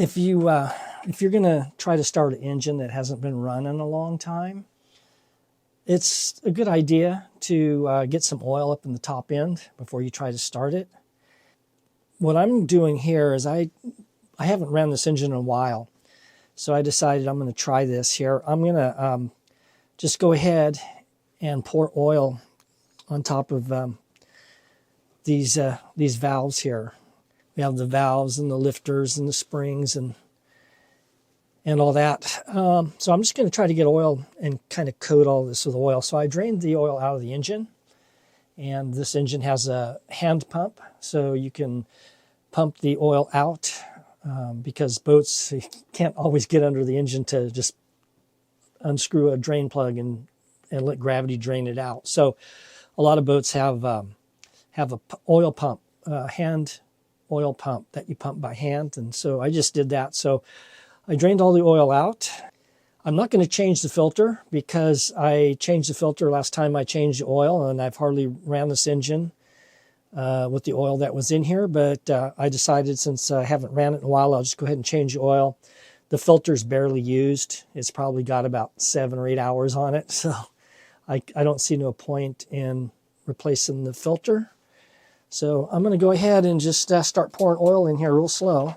if you're going to try to start an engine that hasn't been run in a long time, it's a good idea to get some oil up in the top end before you try to start it. What I'm doing here is I haven't ran this engine in a while, so I decided I'm going to try this here. I'm going to just go ahead and pour oil on top of these valves here. We have the valves and the lifters and the springs and all that. So I'm just going to try to get oil and kind of coat all this with oil. So I drained the oil out of the engine, and this engine has a hand pump, so you can pump the oil out because boats can't always get under the engine to just unscrew a drain plug and let gravity drain it out. So a lot of boats have a oil pump, hand oil pump that you pump by hand, and so I just did that. So I drained all the oil out. I'm not going to change the filter because I changed the filter last time I changed the oil, and I've hardly ran this engine with the oil that was in here, but I decided since I haven't ran it in a while, I'll just go ahead and change the oil. The filter's barely used. It's probably got about 7 or 8 hours on it, so I don't see no point in replacing the filter. So I'm going to go ahead and just start pouring oil in here real slow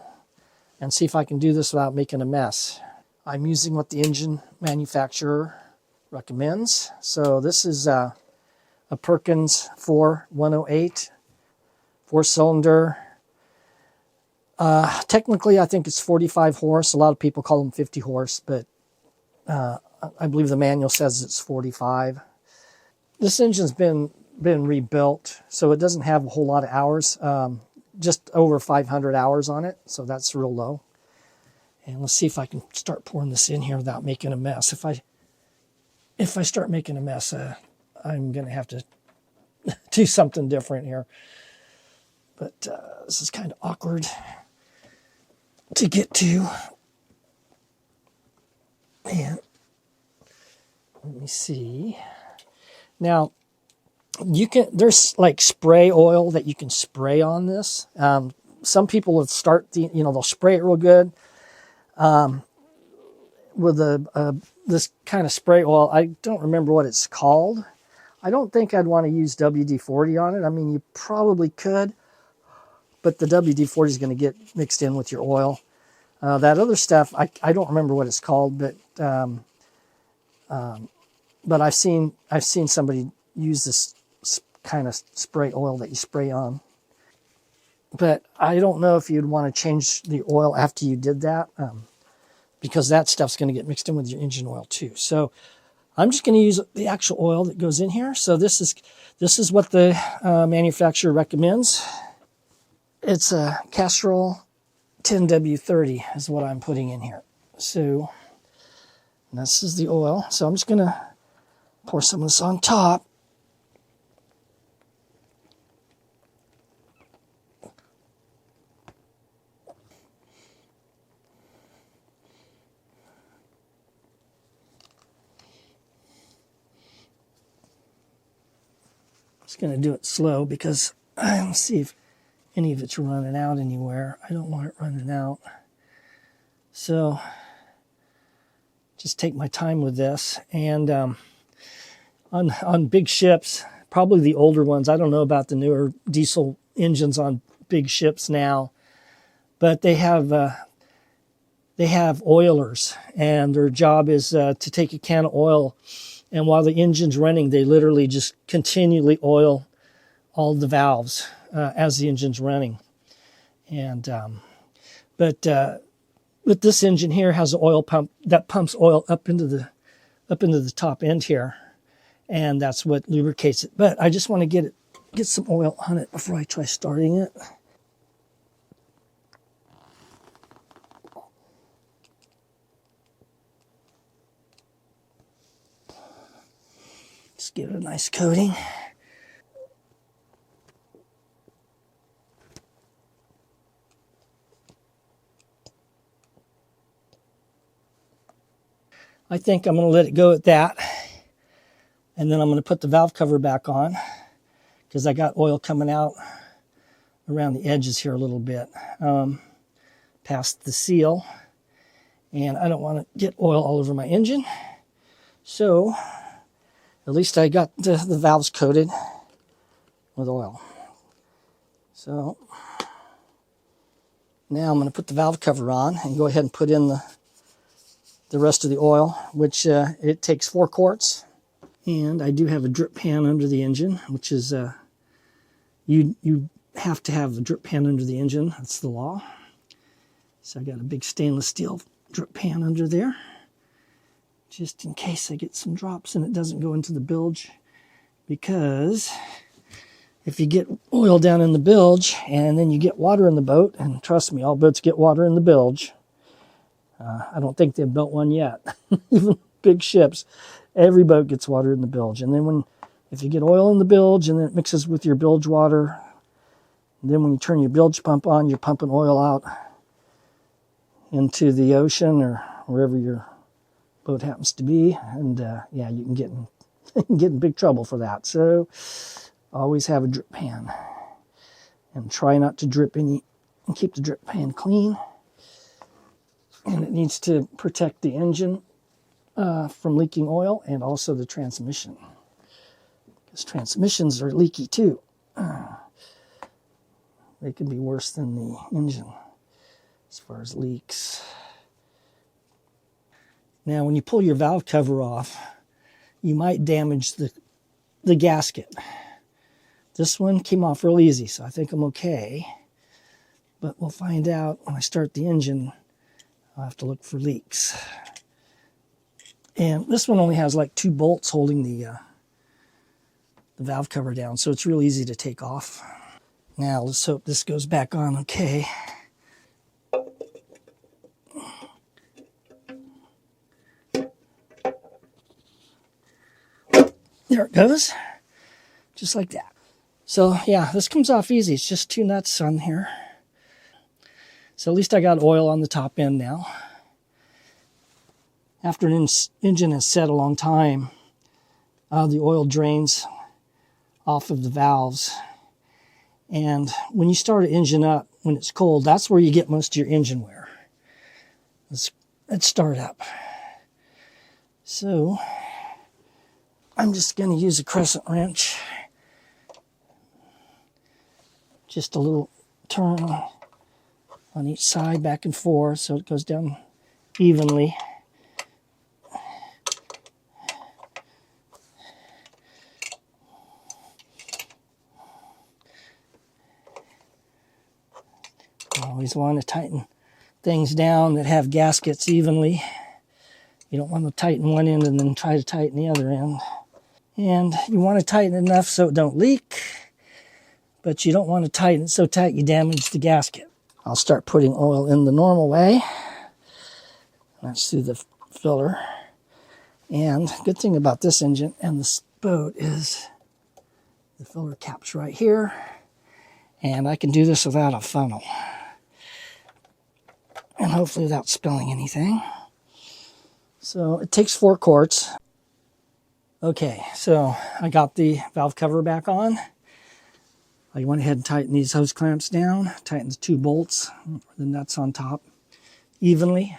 and see if I can do this without making a mess. I'm using what the engine manufacturer recommends. So this is a Perkins 4108 4-cylinder. Technically, I think it's 45 horse. A lot of people call them 50 horse, but I believe the manual says it's 45. This engine's been rebuilt, so it doesn't have a whole lot of hours. Just over 500 hours on it, so that's real low. And let's see if I can start pouring this in here without making a mess. If I start making a mess, I'm going to have to do something different here. But this is kind of awkward to get to. And let me see. Now, there's like spray oil that you can spray on this. Some people will they'll spray it real good with this kind of spray oil. I don't remember what it's called. I don't think I'd want to use WD-40 on it. I mean, you probably could, but the WD-40 is going to get mixed in with your oil. That other stuff, I don't remember what it's called, but I've seen somebody use this kind of spray oil that you spray on. But I don't know if you'd want to change the oil after you did that, because that stuff's going to get mixed in with your engine oil too. So I'm just going to use the actual oil that goes in here. So this is what the manufacturer recommends. It's a Castrol 10W30 is what I'm putting in here. So this is the oil. So I'm just going to pour some of this on top. Just going to do it slow because I don't see if any of it's running out anywhere. I don't want it running out. So just take my time with this. And on big ships, probably the older ones, I don't know about the newer diesel engines on big ships now, but they have oilers, and their job is to take a can of oil, and while the engine's running, they literally just continually oil all the valves as the engine's running. And but this engine here has an oil pump that pumps oil up into the top end here, and that's what lubricates it. But I just want to get some oil on it before I try starting it. Just give it a nice coating. I think I'm going to let it go at that. And then I'm going to put the valve cover back on because I got oil coming out around the edges here a little bit. past the seal. And I don't want to get oil all over my engine. So at least I got the valves coated with oil. So now I'm going to put the valve cover on and go ahead and put in the rest of the oil, which it takes 4 quarts. And I do have a drip pan under the engine, which is, you have to have a drip pan under the engine. That's the law. So I got a big stainless steel drip pan under there, just in case I get some drops and it doesn't go into the bilge. Because if you get oil down in the bilge and then you get water in the boat, and trust me, all boats get water in the bilge. I don't think they've built one yet. Even big ships, every boat gets water in the bilge. And then if you get oil in the bilge and then it mixes with your bilge water, then when you turn your bilge pump on, you're pumping oil out into the ocean or wherever your boat happens to be. And yeah, you can get in big trouble for that. So always have a drip pan. And try not to drip any, and keep the drip pan clean. And it needs to protect the engine from leaking oil, and also the transmission. Because transmissions are leaky too. They can be worse than the engine as far as leaks. Now, when you pull your valve cover off, you might damage the gasket. This one came off real easy, so I think I'm okay. But we'll find out when I start the engine. I'll have to look for leaks. And this one only has like 2 bolts holding the valve cover down, so it's real easy to take off. Now, let's hope this goes back on okay. There it goes, just like that. So yeah, this comes off easy. It's just 2 nuts on here. So at least I got oil on the top end now. After an engine has set a long time, the oil drains off of the valves. And when you start an engine up, when it's cold, that's where you get most of your engine wear. Let's start up. So I'm just going to use a crescent wrench. Just a little turn on each side, back and forth, so it goes down evenly. You always want to tighten things down that have gaskets evenly. You don't want to tighten one end and then try to tighten the other end. And you want to tighten it enough so it don't leak, but you don't want to tighten it so tight you damage the gasket. I'll start putting oil in the normal way. That's through the filler. And good thing about this engine and this boat is the filler cap's right here. And I can do this without a funnel. And hopefully without spilling anything. So it takes 4 quarts. Okay, so I got the valve cover back on. I went ahead and tightened these hose clamps down, tightened the 2 bolts, the nuts on top, evenly.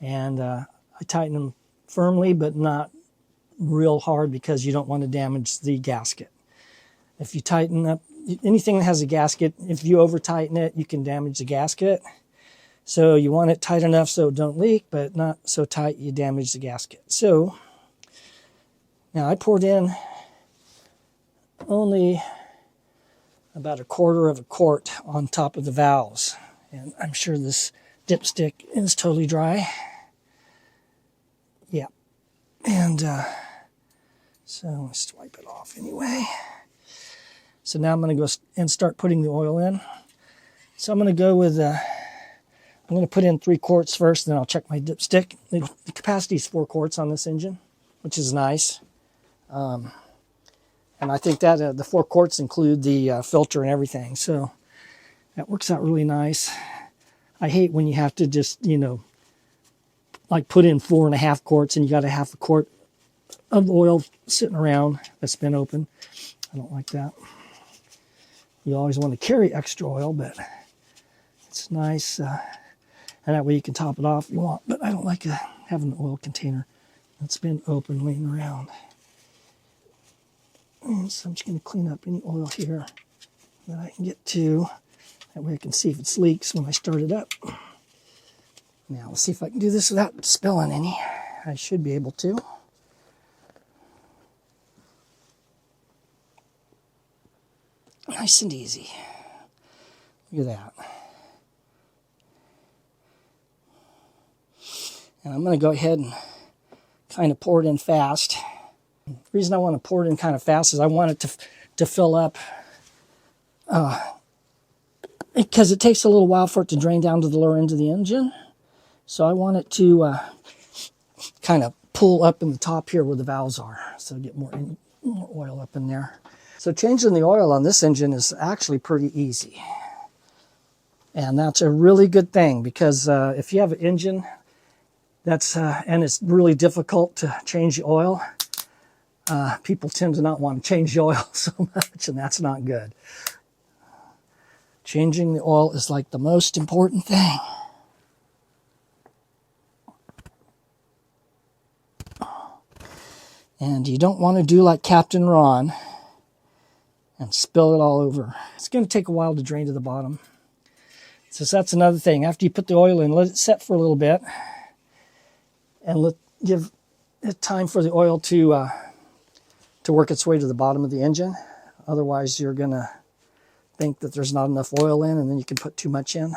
And I tightened them firmly, but not real hard because you don't want to damage the gasket. If you tighten up anything that has a gasket, if you over tighten it, you can damage the gasket. So you want it tight enough so it don't leak, but not so tight you damage the gasket. So now I poured in only about 1/4 of a quart on top of the valves. And I'm sure this dipstick is totally dry. Yeah. And so let's wipe it off anyway. So now I'm going to go and start putting the oil in. So I'm going to go with, I'm going to put in 3 quarts first, then I'll check my dipstick. The capacity is 4 quarts on this engine, which is nice. And I think that the 4 quarts include the filter and everything. So that works out really nice. I hate when you have to just, like put in 4.5 quarts and you got a 1/2 quart of oil sitting around that's been open. I don't like that. You always want to carry extra oil, but It's nice, and that way you can top it off if you want, but I don't like having an oil container that's been open laying around. And so I'm just going to clean up any oil here that I can get to. That way I can see if it's leaks when I start it up. Now let's see if I can do this without spilling any. I should be able to. Nice and easy. Look at that. And I'm going to go ahead and kind of pour it in fast. The reason I want to pour it in kind of fast is I want it to fill up, because it takes a little while for it to drain down to the lower end of the engine. So I want it to kind of pull up in the top here where the valves are, so get more oil up in there. So changing the oil on this engine is actually pretty easy. And that's a really good thing, because if you have an engine that's and it's really difficult to change the oil, people tend to not want to change the oil so much, and that's not good. Changing the oil is like the most important thing. And you don't want to do like Captain Ron and spill it all over. It's going to take a while to drain to the bottom. So that's another thing. After you put the oil in, let it set for a little bit, and give it time for the oil to work its way to the bottom of the engine. Otherwise, you're going to think that there's not enough oil in, and then you can put too much in.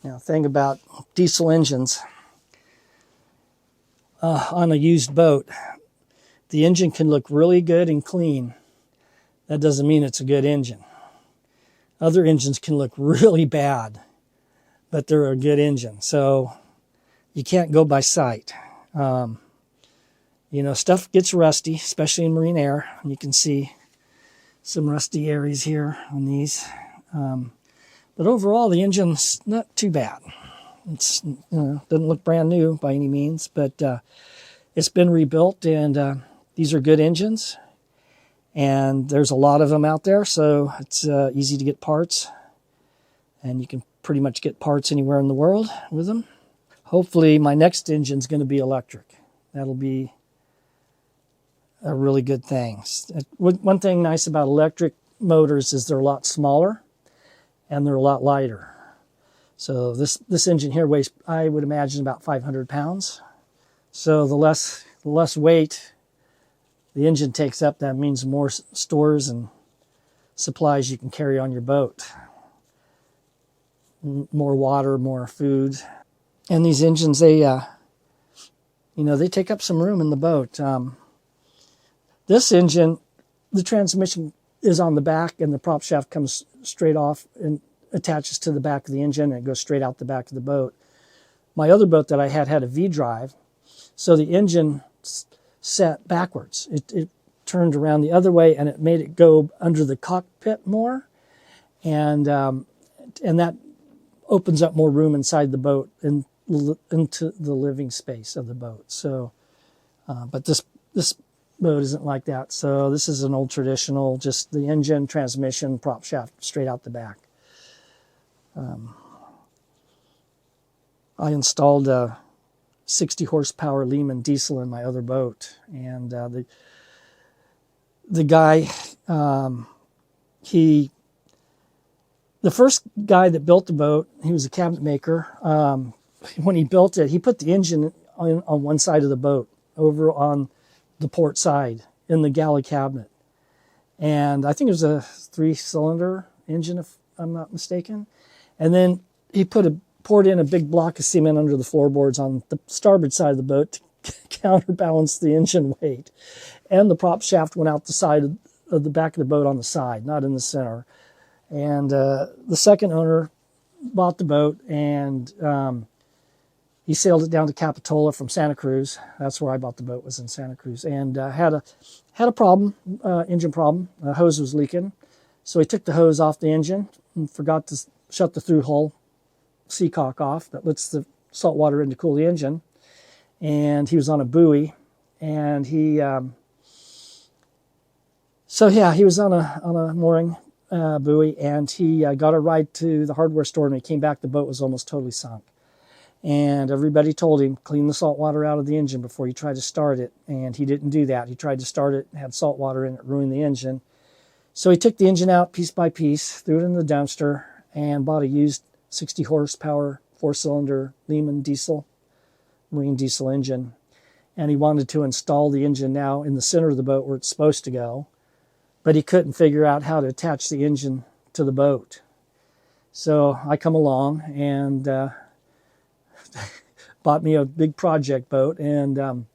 Now, the thing about diesel engines, on a used boat, the engine can look really good and clean. That doesn't mean it's a good engine. Other engines can look really bad, but they're a good engine. So you can't go by sight. You know, stuff gets rusty, especially in marine air. You can see some rusty areas here on these. But overall, the engine's not too bad. It's doesn't look brand new by any means, but it's been rebuilt, and these are good engines. And there's a lot of them out there, so it's easy to get parts. And you can pretty much get parts anywhere in the world with them. Hopefully, my next engine's going to be electric. That'll be a really good thing. One thing nice about electric motors is they're a lot smaller and they're a lot lighter. So this engine here weighs, I would imagine, about 500 pounds. So the less weight the engine takes up, that means more stores and supplies you can carry on your boat. More water, more food. And these engines, they take up some room in the boat. This engine, the transmission is on the back, and the prop shaft comes straight off and attaches to the back of the engine, and it goes straight out the back of the boat. My other boat that I had a V-drive, so the engine set backwards. It turned around the other way, and it made it go under the cockpit more, and that opens up more room inside the boat and into the living space of the boat. So, but this boat isn't like that. So this is an old traditional, just the engine, transmission, prop shaft straight out the back. I installed a 60 horsepower Lehman diesel in my other boat, and the guy, the first guy that built the boat, he was a cabinet maker. When he built it, he put the engine on one side of the boat, over on the port side in the galley cabinet, and I think it was a 3-cylinder engine, if I'm not mistaken. And then he poured in a big block of cement under the floorboards on the starboard side of the boat to counterbalance the engine weight. And the prop shaft went out the side of the back of the boat on the side, not in the center. And the second owner bought the boat, and he sailed it down to Capitola from Santa Cruz. That's where I bought the boat, was in Santa Cruz. And had a problem, engine problem. The hose was leaking. So he took the hose off the engine and forgot to shut the through hull seacock off that lets the salt water in to cool the engine. And he was on a buoy, and he was on a mooring buoy, and he got a ride to the hardware store, and when he came back, the boat was almost totally sunk. And everybody told him, clean the salt water out of the engine before you try to start it. And he didn't do that. He tried to start it, had salt water in it, ruined the engine. So he took the engine out piece by piece, threw it in the dumpster, and bought a used 60 horsepower, 4-cylinder Lehman diesel, marine diesel engine. And he wanted to install the engine now in the center of the boat where it's supposed to go. But he couldn't figure out how to attach the engine to the boat. So I come along and bought me a big project boat, and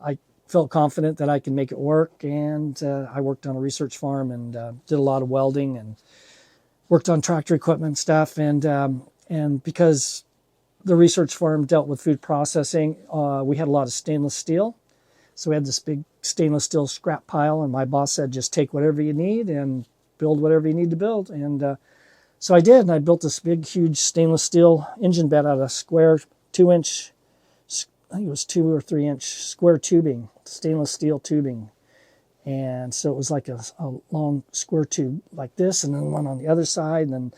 I felt confident that I could make it work. And I worked on a research farm and did a lot of welding and worked on tractor equipment stuff. And because the research farm dealt with food processing, we had a lot of stainless steel. So we had this big stainless steel scrap pile, and my boss said, just take whatever you need and build whatever you need to build. And so I did, and I built this big, huge stainless steel engine bed out of square 2-inch, I think it was 2 or 3-inch square tubing, stainless steel tubing. And so it was like a long square tube like this, and then one on the other side. And then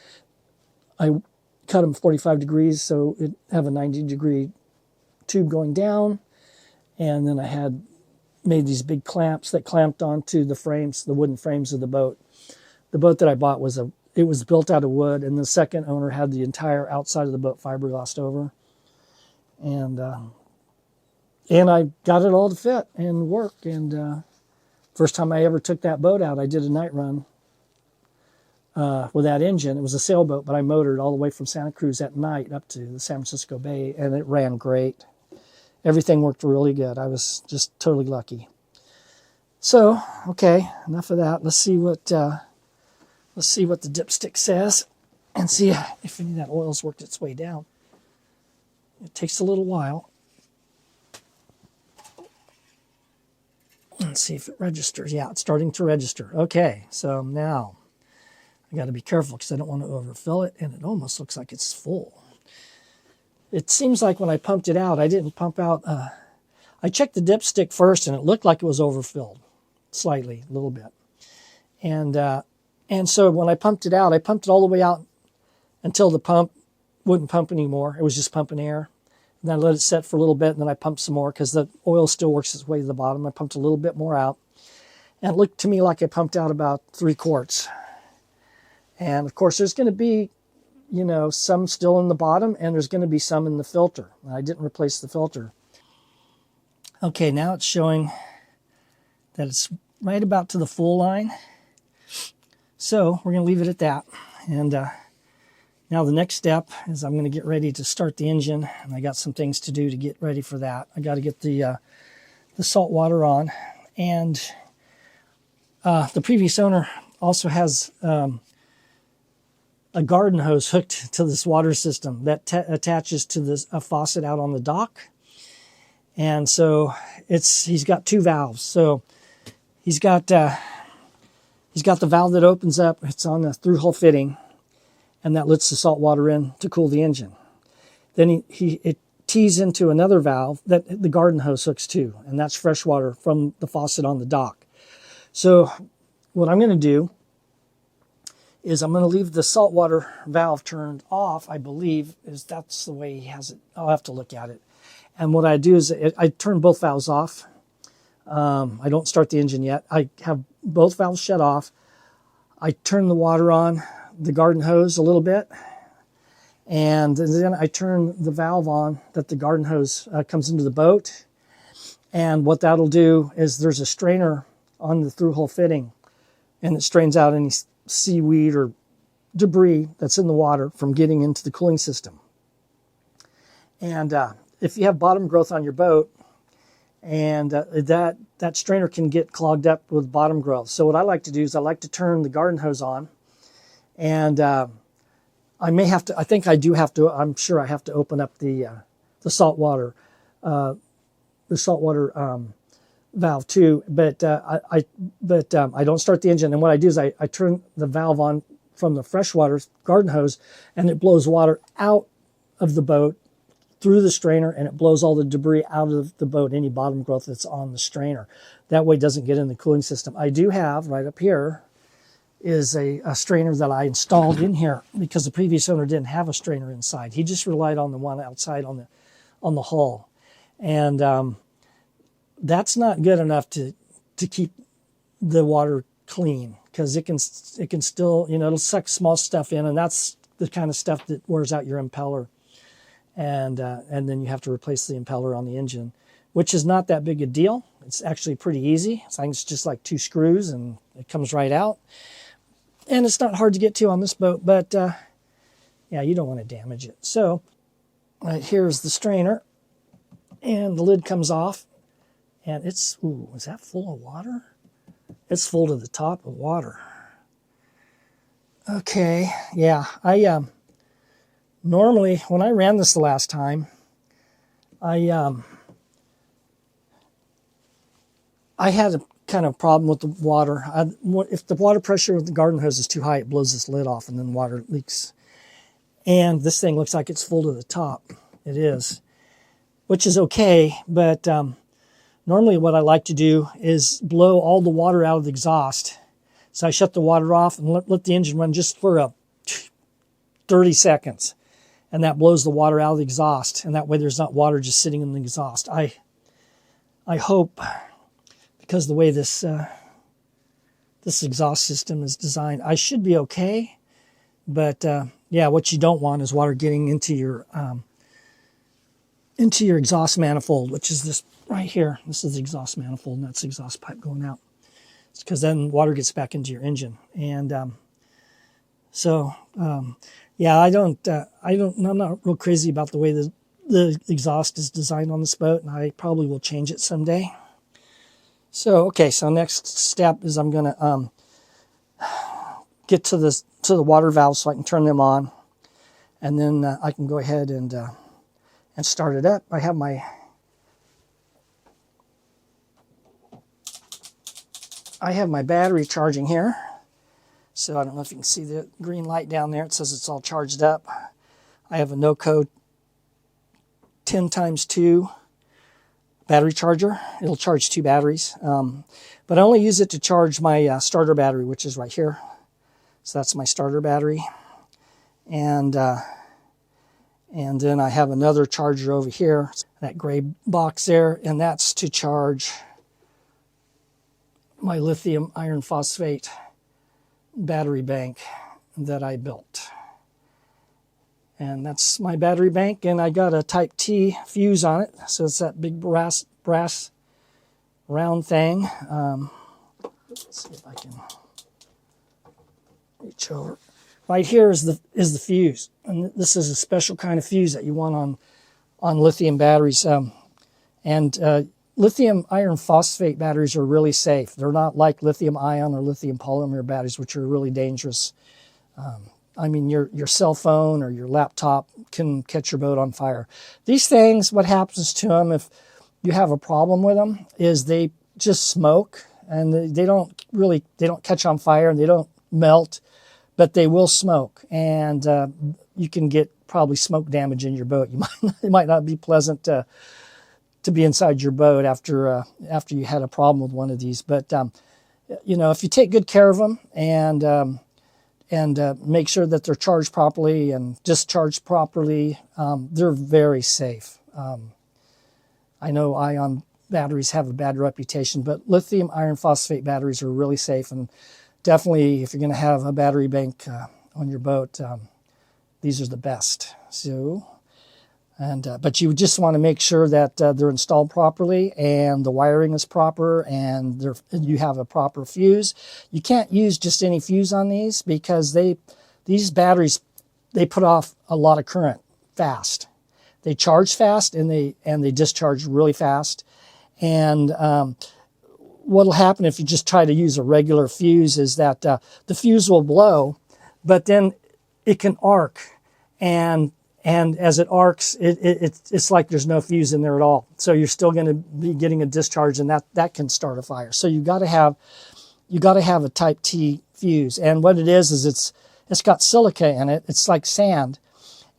I cut them 45 degrees so it have a 90-degree tube going down. And then I had made these big clamps that clamped onto the frames, the wooden frames of the boat. The boat that I bought was built out of wood, and the second owner had the entire outside of the boat fiberglassed over. And I got it all to fit and work. And first time I ever took that boat out, I did a night run with that engine. It was a sailboat, but I motored all the way from Santa Cruz at night up to the San Francisco Bay, and it ran great. Everything worked really good. I was just totally lucky. So, okay, enough of that. Let's see what the dipstick says, and see if any of that oil's worked its way down. It takes a little while. Let's see if it registers. Yeah, it's starting to register. Okay, so now I got to be careful because I don't want to overfill it, and it almost looks like it's full. It seems like when I pumped it out, I didn't pump out. I checked the dipstick first, and it looked like it was overfilled slightly, a little bit. And so when I pumped it out, I pumped it all the way out until the pump wouldn't pump anymore. It was just pumping air. And then I let it set for a little bit, and then I pumped some more because the oil still works its way to the bottom. I pumped a little bit more out. And it looked to me like I pumped out about 3 quarts. And of course, there's going to be, some still in the bottom, and there's going to be some in the filter. I didn't replace the filter. Okay, now it's showing that it's right about to the full line. So we're going to leave it at that. And now the next step is I'm going to get ready to start the engine, and I got some things to do to get ready for that. I got to get the salt water on, and the previous owner also has a garden hose hooked to this water system that attaches to a faucet out on the dock. And so he's got 2 valves. So he's got the valve that opens up. It's on the through-hole fitting, and that lets the salt water in to cool the engine. Then it tees into another valve that the garden hose hooks to, and that's fresh water from the faucet on the dock. So what I'm going to do is I'm going to leave the saltwater valve turned off, I believe, that's the way he has it. I'll have to look at it. And what I do is I turn both valves off. I don't start the engine yet. I have both valves shut off. I turn the water on the garden hose a little bit, and then I turn the valve on that the garden hose comes into the boat. And what that'll do is there's a strainer on the through-hole fitting, and it strains out any seaweed or debris that's in the water from getting into the cooling system. And if you have bottom growth on your boat, and that strainer can get clogged up with bottom growth. So what I like to do is I like to turn the garden hose on, and I may have to, I think I do have to, I'm sure I have to open up the saltwater valve too, but I don't start the engine. And what I do is I turn the valve on from the freshwater garden hose, and it blows water out of the boat through the strainer, and it blows all the debris out of the boat, any bottom growth that's on the strainer. That way it doesn't get in the cooling system. I do have right up here is a strainer that I installed in here because the previous owner didn't have a strainer inside. He just relied on the one outside on the hull. And that's not good enough to keep the water clean, because it can still, it'll suck small stuff in, and that's the kind of stuff that wears out your impeller. And then you have to replace the impeller on the engine, which is not that big a deal. It's actually pretty easy. It's just like 2 screws and it comes right out. And it's not hard to get to on this boat, but yeah, you don't want to damage it. So here's the strainer, and the lid comes off, and it's, ooh, is that full of water? It's full to the top of water. Okay, yeah, I normally, when I ran this the last time, I had a kind of problem with the water. If the water pressure with the garden hose is too high, it blows this lid off and then water leaks. And this thing looks like it's full to the top. It is, which is okay, but normally what I like to do is blow all the water out of the exhaust. So I shut the water off and let the engine run just for 30 seconds. And that blows the water out of the exhaust. And that way there's not water just sitting in the exhaust. I hope, because the way this exhaust system is designed, I should be okay. But yeah, what you don't want is water getting into your exhaust manifold, which is this right here. This is the exhaust manifold, and that's the exhaust pipe going out. It's because then water gets back into your engine. And yeah, I'm not real crazy about the way the exhaust is designed on this boat, and I probably will change it someday. So, okay, so next step is I'm going to get to the water valves so I can turn them on, and then I can go ahead and start it up. I have my battery charging here. So I don't know if you can see the green light down there. It says it's all charged up. I have a NOCO 10x2 battery charger. It'll charge 2 batteries. But I only use it to charge my starter battery, which is right here. So that's my starter battery. And then I have another charger over here, that gray box there, and that's to charge my lithium iron phosphate battery bank that I built. And that's my battery bank, and I got a Type T fuse on it, so it's that big brass round thing. Let's see if I can reach over. Right here is the fuse, and this is a special kind of fuse that you want on lithium batteries. Lithium iron phosphate batteries are really safe. They're not like lithium ion or lithium polymer batteries, which are really dangerous. I mean, your cell phone or your laptop can catch your boat on fire. These things, what happens to them if you have a problem with them is they just smoke, and they don't catch on fire, and they don't melt, but they will smoke, and you can get probably smoke damage in your boat. It might not be pleasant to be inside your boat after you had a problem with one of these. But if you take good care of them and make sure that they're charged properly and discharged properly, they're very safe. I know ion batteries have a bad reputation, but lithium iron phosphate batteries are really safe, and definitely if you're going to have a battery bank on your boat, these are the best. So. But you just want to make sure that they're installed properly and the wiring is proper and you have a proper fuse. You can't use just any fuse on these because these batteries, they put off a lot of current fast. They charge fast and they discharge really fast. And what'll happen if you just try to use a regular fuse is that the fuse will blow, but then it can arc, and as it arcs, it's like there's no fuse in there at all. So you're still going to be getting a discharge, and that can start a fire. So you got to have a Type T fuse. And what it is it's got silica in it. It's like sand,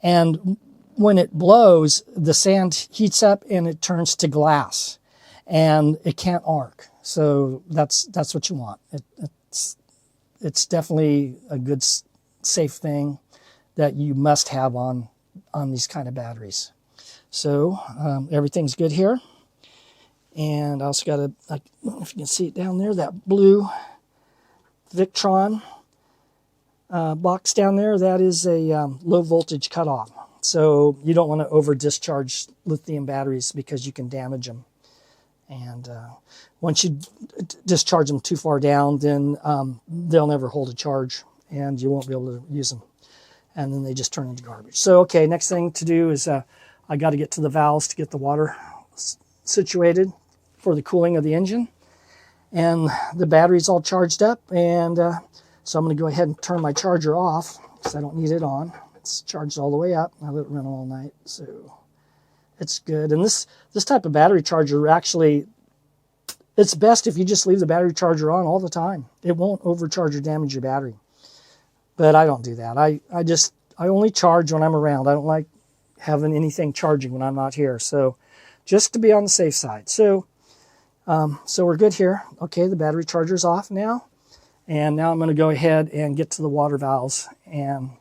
and when it blows, the sand heats up and it turns to glass, and it can't arc. So that's what you want. it's definitely a good, safe thing that you must have on these kind of batteries. So everything's good here. And I also got I don't know if you can see it down there, that blue Victron box down there. That is a low voltage cutoff. So you don't want to over discharge lithium batteries because you can damage them. And once you discharge them too far down, then they'll never hold a charge and you won't be able to use them. And then they just turn into garbage. So, okay, next thing to do is I got to get to the valves to get the water situated for the cooling of the engine. And the battery's all charged up, and so I'm going to go ahead and turn my charger off because I don't need it on. It's charged all the way up. I let it run all night, so it's good. And this type of battery charger, actually, it's best if you just leave the battery charger on all the time. It won't overcharge or damage your battery. But I don't do that. I only charge when I'm around. I don't like having anything charging when I'm not here. So just to be on the safe side. So we're good here. Okay, the battery charger's off now. And now I'm going to go ahead and get to the water valves and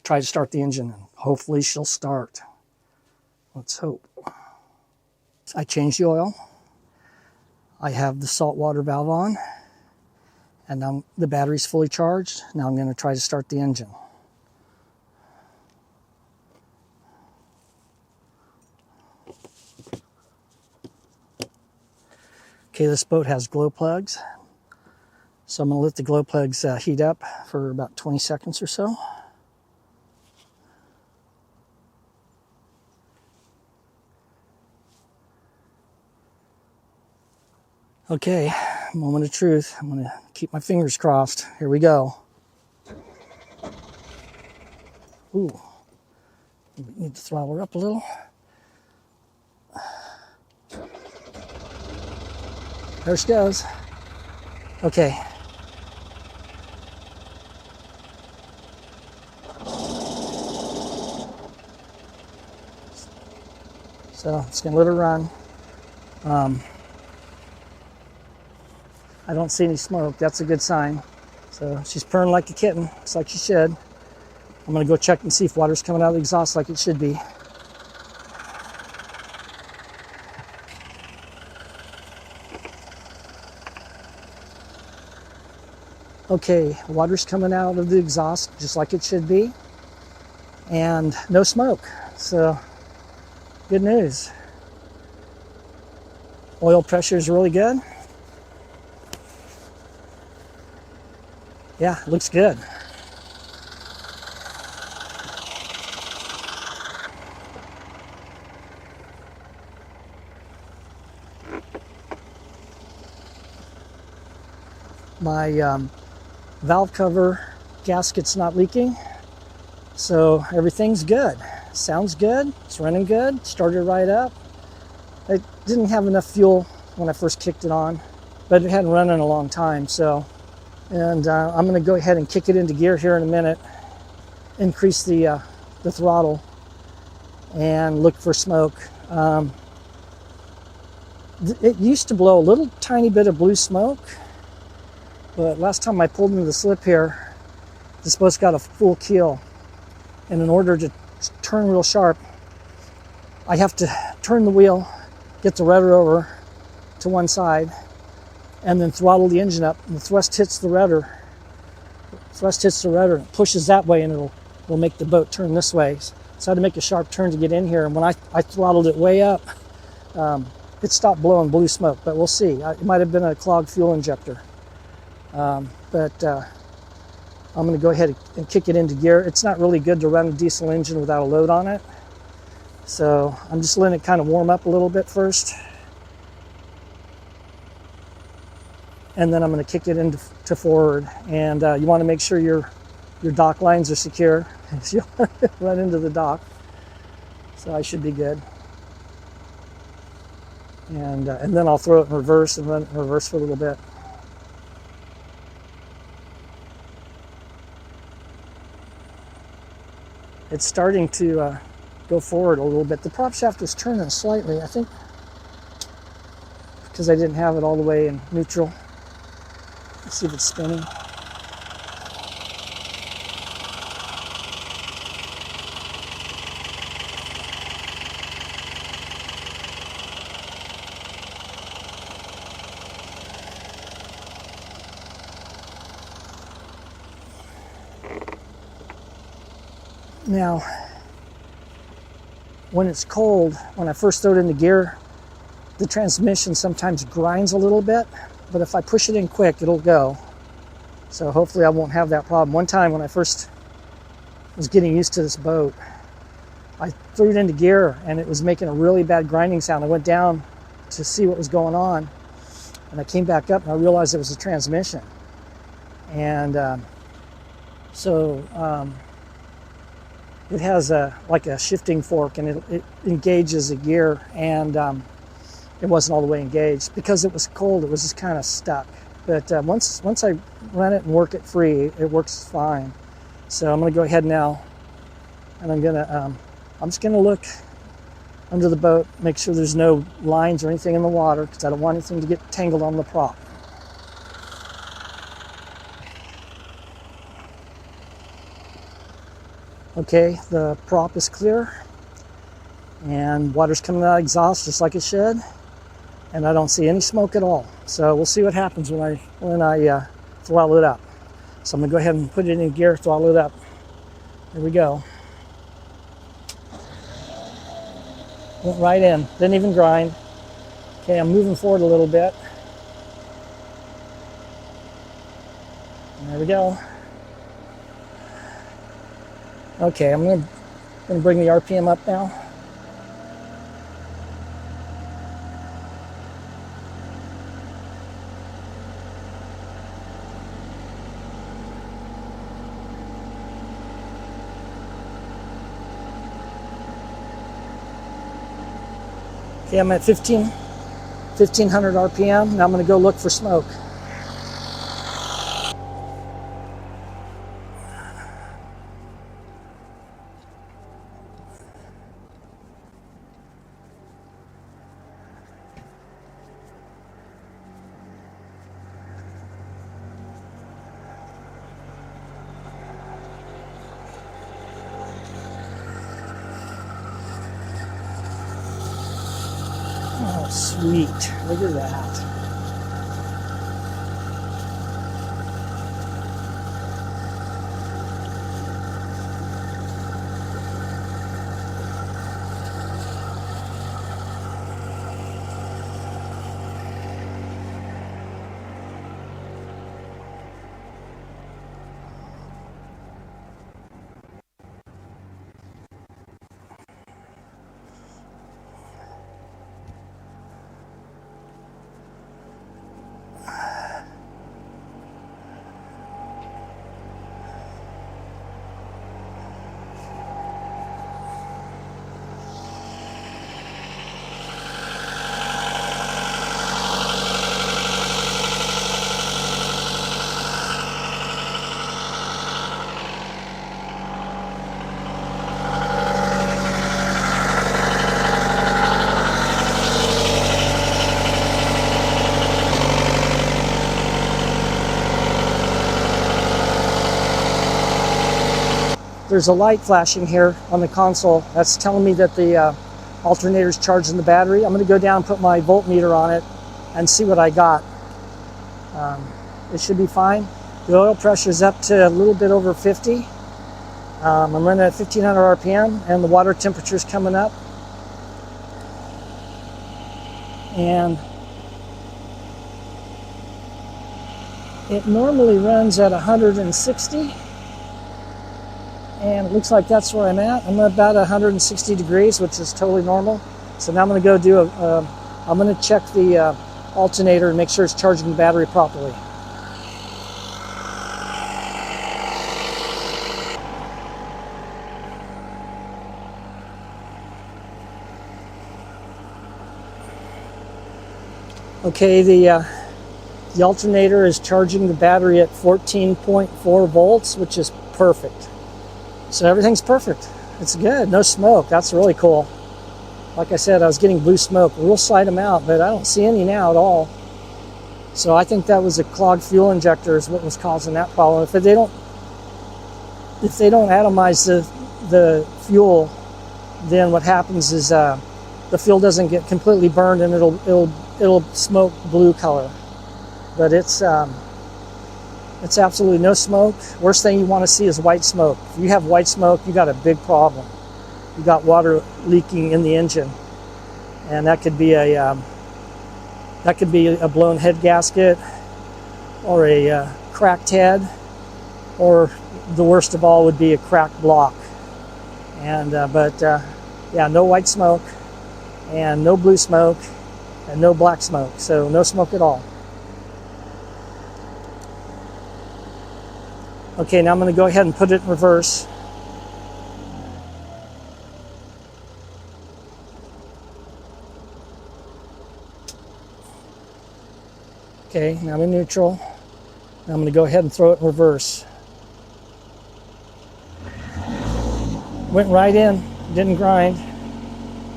try to start the engine. And hopefully she'll start. Let's hope. I changed the oil. I have the salt water valve on. And now the battery's fully charged. Now I'm going to try to start the engine. Okay, this boat has glow plugs. So I'm going to let the glow plugs heat up for about 20 seconds or so. Okay, moment of truth. I'm going to keep my fingers crossed. Here we go. Ooh, we need to throttle her up a little. There she goes. Okay. So it's going to let her run. I don't see any smoke. That's a good sign. So she's purring like a kitten. Looks like she should. I'm going to go check and see if water's coming out of the exhaust like it should be. Okay, water's coming out of the exhaust just like it should be. And no smoke. So good news. Oil pressure is really good. Yeah, it looks good. My valve cover gasket's not leaking, so everything's good. Sounds good, it's running good, started right up. It didn't have enough fuel when I first kicked it on, but it hadn't run in a long time, so. And I'm going to go ahead and kick it into gear here in a minute, increase the throttle, and look for smoke. It used to blow a little tiny bit of blue smoke, but last time I pulled into the slip here, this boat's got a full keel. And in order to turn real sharp, I have to turn the wheel, get the rudder over to one side, and then throttle the engine up, and the thrust hits the rudder. Thrust hits the rudder, and it pushes that way, and it'll make the boat turn this way. So I had to make a sharp turn to get in here, and when I throttled it way up, it stopped blowing blue smoke, but we'll see. It might have been a clogged fuel injector. I'm going to go ahead and kick it into gear. It's not really good to run a diesel engine without a load on it. So I'm just letting it kind of warm up a little bit first. And then I'm going to kick it into forward. And you want to make sure your dock lines are secure. You'll run into the dock. So I should be good. And then I'll throw it in reverse and run it in reverse for a little bit. It's starting to go forward a little bit. The prop shaft is turning slightly, I think, because I didn't have it all the way in neutral. Let's see if it's spinning. Now, when it's cold, when I first throw it into gear, the transmission sometimes grinds a little bit, but if I push it in quick, it'll go. So hopefully I won't have that problem. One time when I first was getting used to this boat, I threw it into gear and it was making a really bad grinding sound. I went down to see what was going on, and I came back up and I realized it was the transmission. And it has like a shifting fork, and it engages a gear, and it wasn't all the way engaged. Because it was cold, it was just kind of stuck. But once I run it and work it free, it works fine. So I'm going to go ahead now, and I'm just going to look under the boat, make sure there's no lines or anything in the water, because I don't want anything to get tangled on the prop. Okay, the prop is clear, and water's coming out of exhaust just like it should, and I don't see any smoke at all. So we'll see what happens when I throttle it up. So I'm going to go ahead and put it in gear, throttle it up. Here we go. Went right in, didn't even grind. Okay, I'm moving forward a little bit. There we go. Okay, I'm going to bring the RPM up now. Okay, I'm at 1500 RPM. Now I'm going to go look for smoke. Oh, sweet. Look at that. There's a light flashing here on the console. That's telling me that the alternator is charging the battery. I'm going to go down and put my voltmeter on it and see what I got. It should be fine. The oil pressure is up to a little bit over 50. I'm running at 1500 RPM, and the water temperature is coming up. And it normally runs at 160. And it looks like that's where I'm at. I'm about 160 degrees, which is totally normal. So now I'm going to go do I'm going to check the alternator and make sure it's charging the battery properly. Okay, the alternator is charging the battery at 14.4 volts, which is perfect. So everything's perfect. It's good. No smoke. That's really cool. Like I said, I was getting blue smoke. We'll slide them out, but I don't see any now at all. So I think that was a clogged fuel injector is what was causing that problem. If they don't atomize the fuel, then what happens is the fuel doesn't get completely burned, and it'll smoke blue color. But it's It's absolutely no smoke. Worst thing you want to see is white smoke. If you have white smoke, you got a big problem. You got water leaking in the engine, and that could be a blown head gasket, or a cracked head, or the worst of all would be a cracked block. And yeah, no white smoke, and no blue smoke, and no black smoke. So no smoke at all. Okay, now I'm going to go ahead and put it in reverse. Okay, now I'm in neutral. Now I'm going to go ahead and throw it in reverse. Went right in, didn't grind.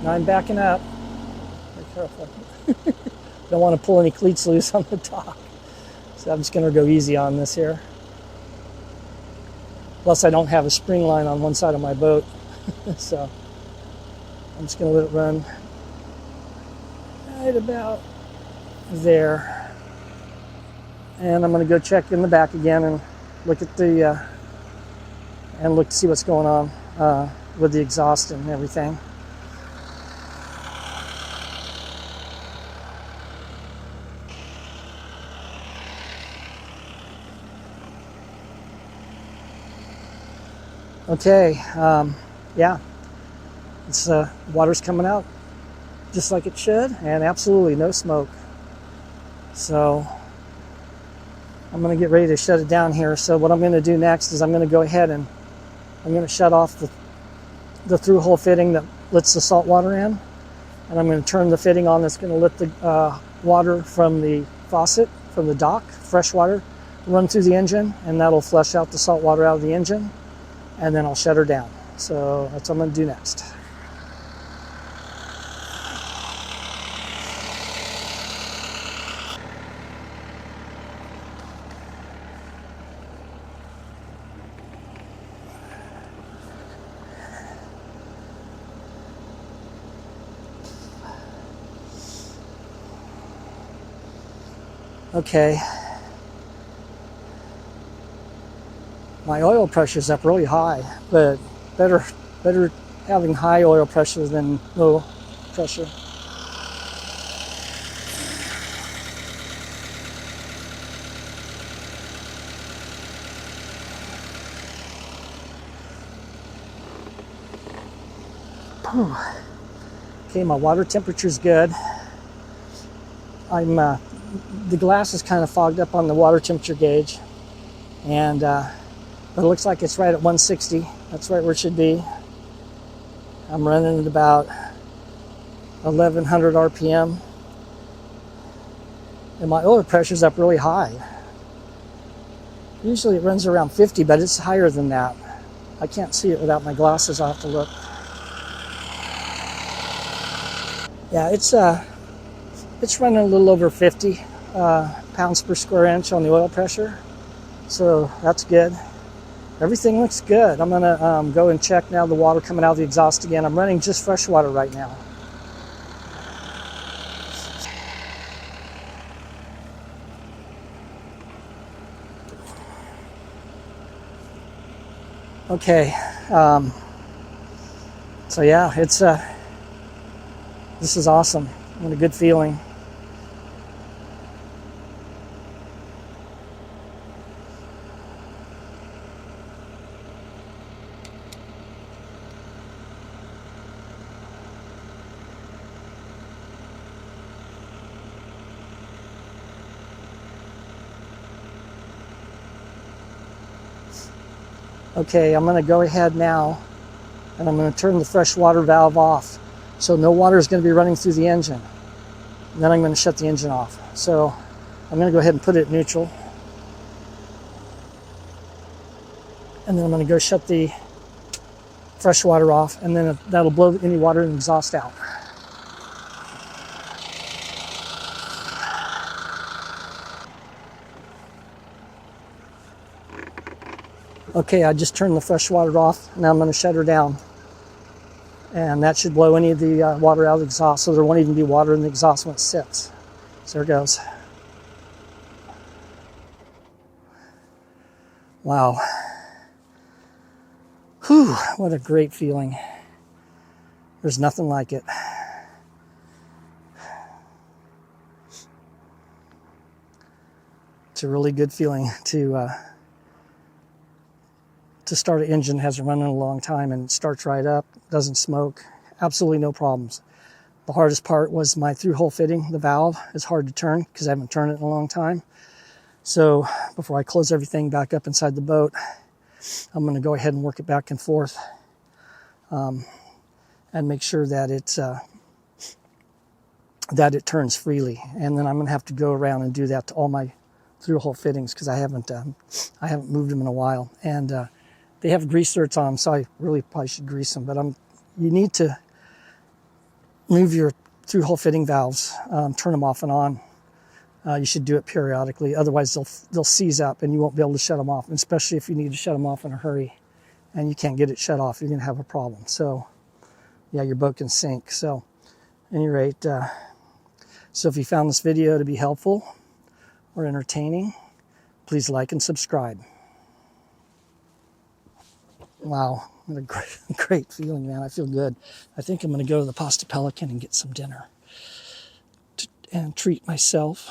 Now I'm backing up. Be careful. Don't want to pull any cleats loose on the dock. So I'm just going to go easy on this here. Plus I don't have a spring line on one side of my boat. So I'm just going to let it run right about there. And I'm going to go check in the back again and look at the and look to see what's going on with the exhaust and everything. Okay, yeah, it's water's coming out just like it should, and absolutely no smoke. So I'm going to get ready to shut it down here. So what I'm going to do next is I'm going to go ahead and I'm going to shut off the through hole fitting that lets the salt water in, and I'm going to turn the fitting on that's going to let the water from the faucet, from the dock, fresh water, run through the engine, and that'll flush out the salt water out of the engine, and then I'll shut her down. So that's what I'm going to do next. Okay, my oil pressure's up really high, but better having high oil pressure than low pressure. Okay, my water temperature's good. The glass is kind of fogged up on the water temperature gauge, and but it looks like it's right at 160. That's right where it should be. I'm running at about 1100 RPM, and my oil pressure's up really high. Usually it runs around 50, but it's higher than that. I can't see it without my glasses. I'll have to look. Yeah, it's running a little over 50 pounds per square inch on the oil pressure, so that's good. Everything looks good. I'm gonna go and check now the water coming out of the exhaust again. I'm running just fresh water right now. Okay, so yeah, it's this is awesome. I'm in a good feeling. Okay, I'm going to go ahead now and I'm going to turn the fresh water valve off, so no water is going to be running through the engine. And then I'm going to shut the engine off. So I'm going to go ahead and put it neutral, and then I'm going to go shut the fresh water off, and then that'll blow any water in the exhaust out. Okay, I just turned the fresh water off. Now I'm going to shut her down. And that should blow any of the water out of the exhaust, so there won't even be water in the exhaust when it sits. So there it goes. Wow. Whew, what a great feeling. There's nothing like it. It's a really good feeling to start an engine that hasn't run in a long time and it starts right up, doesn't smoke, absolutely no problems. The hardest part was my through-hole fitting. The valve is hard to turn because I haven't turned it in a long time. So before I close everything back up inside the boat, I'm going to go ahead and work it back and forth and make sure that it turns freely. And then I'm going to have to go around and do that to all my through-hole fittings because I haven't moved them in a while. And they have grease zerks on them, so I really probably should grease them. But you need to move your through-hole fitting valves, turn them off and on. You should do it periodically, otherwise they'll seize up and you won't be able to shut them off, and especially if you need to shut them off in a hurry and you can't get it shut off, you're going to have a problem. So yeah, your boat can sink. So at any rate, so if you found this video to be helpful or entertaining, please like and subscribe. Wow, what a great feeling, man. I feel good. I think I'm going to go to the Pasta Pelican and get some dinner and treat myself.